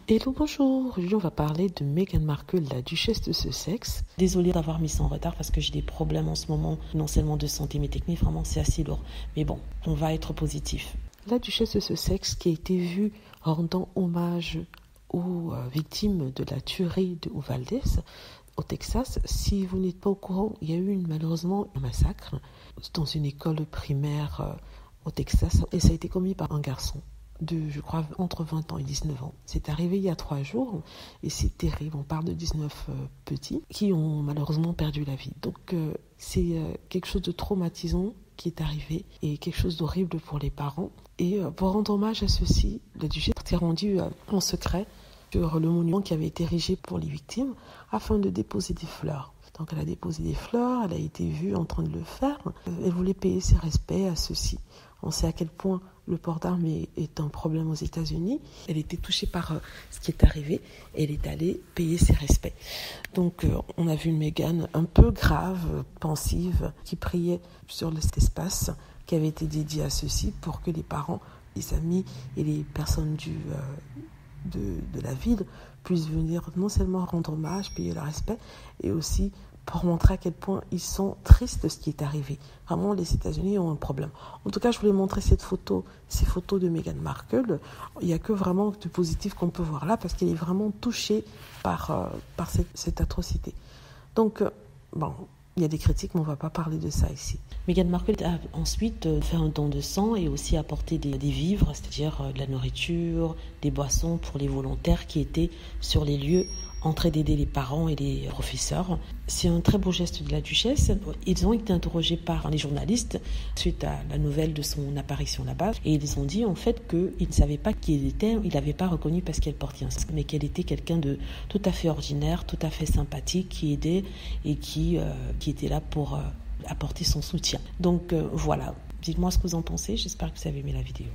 Hello, bonjour. Aujourd'hui, on va parler de Meghan Markle, la duchesse de Sussex. Désolée d'avoir mis ça en retard parce que j'ai des problèmes en ce moment, non seulement de santé, mais technique. Vraiment, c'est assez lourd. Mais bon, on va être positif. La duchesse de Sussex qui a été vue rendant hommage aux victimes de la tuerie de Uvalde, au Texas. Si vous n'êtes pas au courant, il y a eu malheureusement un massacre dans une école primaire au Texas et ça a été commis par un garçon je crois, entre 20 ans et 19 ans. C'est arrivé il y a 3 jours et c'est terrible. On parle de 19 petits qui ont malheureusement perdu la vie. Donc c'est quelque chose de traumatisant qui est arrivé et quelque chose d'horrible pour les parents. Et pour rendre hommage à ceux-ci, la duchesse s'est rendue en secret sur le monument qui avait été érigé pour les victimes afin de déposer des fleurs. Donc elle a déposé des fleurs, elle a été vue en train de le faire. Elle voulait payer ses respects à ceux-ci. On sait à quel point le port d'armes est un problème aux États-Unis. Elle était touchée par ce qui est arrivé et elle est allée payer ses respects. Donc on a vu une Meghan un peu grave, pensive, qui priait sur cet espace qui avait été dédié à ceux-ci pour que les parents, les amis et les personnes de la ville puissent venir non seulement rendre hommage, payer leur respect, et aussi pour montrer à quel point ils sont tristes de ce qui est arrivé. Vraiment, les États-Unis ont un problème. En tout cas, je voulais montrer ces photos de Meghan Markle. Il n'y a que vraiment du positif qu'on peut voir là, parce qu'elle est vraiment touchée par cette atrocité. Donc, il y a des critiques, mais on ne va pas parler de ça ici. Meghan Markle a ensuite fait un don de sang et aussi apporté des vivres, c'est-à-dire de la nourriture, des boissons pour les volontaires qui étaient sur les lieux en train d'aider les parents et les professeurs. C'est un très beau geste de la duchesse. Ils ont été interrogés par les journalistes suite à la nouvelle de son apparition là-bas et ils ont dit en fait qu'ils ne savaient pas qui elle était, ils l'avaient pas reconnue parce qu'elle portait un masque, mais qu'elle était quelqu'un de tout à fait ordinaire, tout à fait sympathique, qui aidait et qui était là pour apporter son soutien. Donc voilà, dites-moi ce que vous en pensez, j'espère que vous avez aimé la vidéo.